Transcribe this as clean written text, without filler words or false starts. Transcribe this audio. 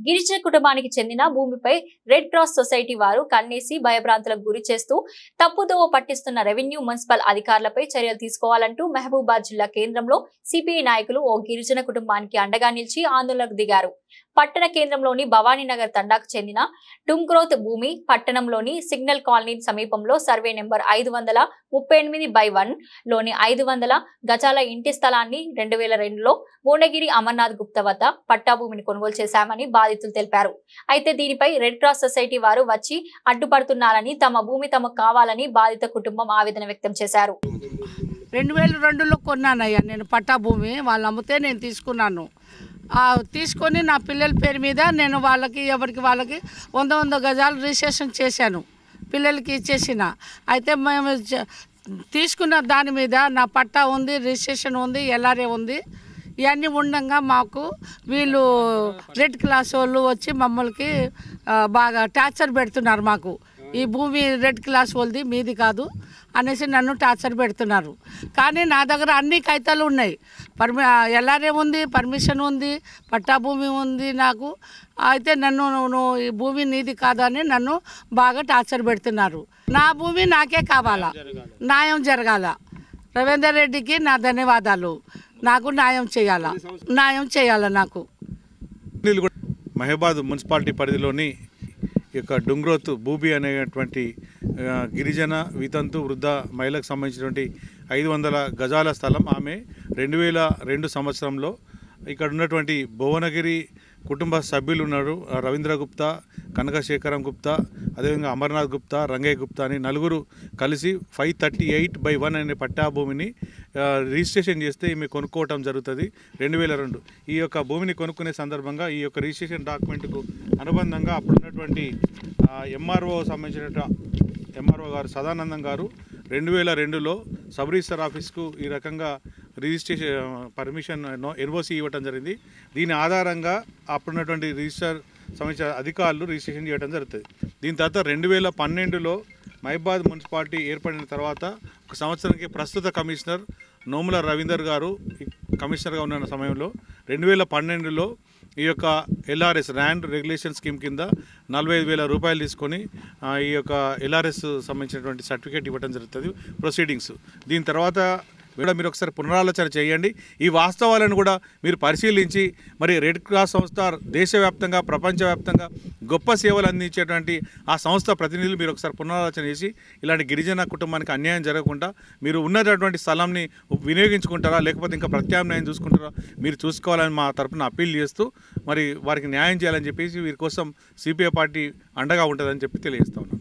గిరిజన కుటుంబానికి చెందిన భూమిపై రెడ్ క్రాస్ సొసైటీ వారు కన్నేసి భయభ్రాంతులకు గురి చేస్తూ తప్పుదోవ పట్టిస్తున్న రెవెన్యూ మున్సిపల్ అధికారులపై చర్యలు తీసుకోవాలంటూ మహబూబాబాద్ జిల్లా కేంద్రంలో సిపిఐ నాయకులు ఓ గిరిజన కుటుంబానికి అండగా నిలిచి ఆందోళనకు దిగారు. పట్టణ కేంద్రంలోని భవానీనగర్ తండాకు చెందిన టుంగ్రోత్ భూమి పట్టణంలోని సిగ్నల్ కాలనీ సమీపంలో సర్వే నెంబర్ 538/1 లోని 500 గజాల ఇంటి స్థలాన్ని 2002లో భువనగిరి అమర్నాథ్ గుప్తా వద్ద పట్టా భూమిని కొనుగోలు చేశామని బాధితులు తెలిపారు. అయితే దీనిపై రెడ్ క్రాస్ సొసైటీ వారు వచ్చి అడ్డుపడుతున్నారని, తమ భూమి తమకు కావాలని బాధిత కుటుంబం ఆవేదన వ్యక్తం చేశారు. 2002లో కొన్నానయ్యా నేను పట్టా భూమి. వాళ్ళు అమ్మితే నేను తీసుకున్నాను. తీసుకొని నా పిల్లల పేరు మీద నేను వాళ్ళకి ఎవరికి వాళ్ళకి 100 గజాలు రిజిస్ట్రేషన్ చేశాను, పిల్లలకి ఇచ్చేసిన. అయితే మేము తీసుకున్న దాని మీద నా పట్టా ఉంది, రిజిస్ట్రేషన్ ఉంది, ఎల్ఆర్ఏ ఉంది. ఇవన్నీ ఉండగా మాకు వీళ్ళు రెడ్ క్లాస్ వాళ్ళు వచ్చి మమ్మల్ని బాగా టార్చర్ పెడుతున్నారు. మాకు ఈ భూమి రెడ్ క్లాస్ వాళ్ళది, మీది కాదు అనేసి నన్ను టార్చర్ పెడుతున్నారు. కానీ నా దగ్గర అన్ని కాగితాలు ఉన్నాయి. ఎల్ఆర్ఏ ఉంది, పర్మిషన్ ఉంది, పట్టా భూమి ఉంది నాకు. అయితే నన్ను ఈ భూమి నీది కాదని నన్ను బాగా టార్చర్ పెడుతున్నారు. నా భూమి నాకే కావాలా, న్యాయం జరగాల. రవీందర్ రెడ్డికి నా ధన్యవాదాలు. నాకు న్యాయం చేయాలా నాకు. మహబూబాబాద్ మున్సిపాలిటీ పరిధిలోని యొక్క డుంగ్రోత్ భూమి అనేటువంటి గిరిజన వితంతు వృద్ధ మహిళకు సంబంధించినటువంటి 500 గజాల స్థలం ఆమె 2002 సంవత్సరంలో ఇక్కడ ఉన్నటువంటి భువనగిరి కుటుంబ సభ్యులు ఉన్నారు. రవీంద్ర గుప్తా, కనకశేఖరం గుప్తా, అదేవిధంగా అమర్నాథ్ గుప్తా, రంగయ్య గుప్తా అని నలుగురు కలిసి 538/1 అనే పట్టా భూమిని రిజిస్ట్రేషన్ చేస్తే ఈమె కొనుక్కోవటం జరుగుతుంది 2002. ఈ యొక్క భూమిని కొనుక్కునే సందర్భంగా ఈ యొక్క రిజిస్ట్రేషన్ డాక్యుమెంట్కు అనుబంధంగా అప్పుడున్నటువంటి ఎంఆర్ఓ సంబంధించిన ఎంఆర్ఓ గారు సదానందం గారు 2002లో సబ్ రిజిస్టర్ ఆఫీస్కు ఈ రకంగా రిజిస్ట్రేషన్ పర్మిషన్ ఎన్ఓసి ఇవ్వటం జరిగింది. దీని ఆధారంగా అప్పుడున్నటువంటి రిజిస్టర్ సంబంధించిన అధికారులు రిజిస్ట్రేషన్ చేయడం జరుగుతుంది. దీని తర్వాత 2012లో మహబూబాబాద్ మున్సిపాలిటీ ఏర్పడిన తర్వాత ఒక సంవత్సరానికి ప్రస్తుత కమిషనర్ నోముల రవీందర్ గారు కమిషనర్గా ఉన్న సమయంలో 2012లో ఈ యొక్క ఎల్ఆర్ఎస్ ల్యాండ్ రెగ్యులేషన్ స్కీమ్ కింద 45,000 రూపాయలు తీసుకొని ఈ యొక్క ఎల్ఆర్ఎస్ సంబంధించినటువంటి సర్టిఫికేట్ ఇవ్వడం జరుగుతుంది ప్రొసీడింగ్స్. దీని తర్వాత కూడా మీరు ఒకసారి పునరాలోచన చేయండి. ఈ వాస్తవాలను కూడా మీరు పరిశీలించి మరి రెడ్ క్రాస్ సంస్థ దేశవ్యాప్తంగా ప్రపంచవ్యాప్తంగా గొప్ప సేవలు అందించేటువంటి ఆ సంస్థ ప్రతినిధులు మీరు ఒకసారి పునరాలోచన చేసి ఇలాంటి గిరిజన కుటుంబానికి అన్యాయం జరగకుండా మీరు ఉన్నటువంటి స్థలంని వినియోగించుకుంటారా, లేకపోతే ఇంకా ప్రత్యామ్నాయం చూసుకుంటారా మీరు చూసుకోవాలని మా తరఫున అప్పీల్ చేస్తూ మరి వారికి న్యాయం చేయాలని చెప్పేసి వీరి కోసం సిపిఐ పార్టీ అండగా ఉంటుందని చెప్పి తెలియజేస్తా ఉన్నాం.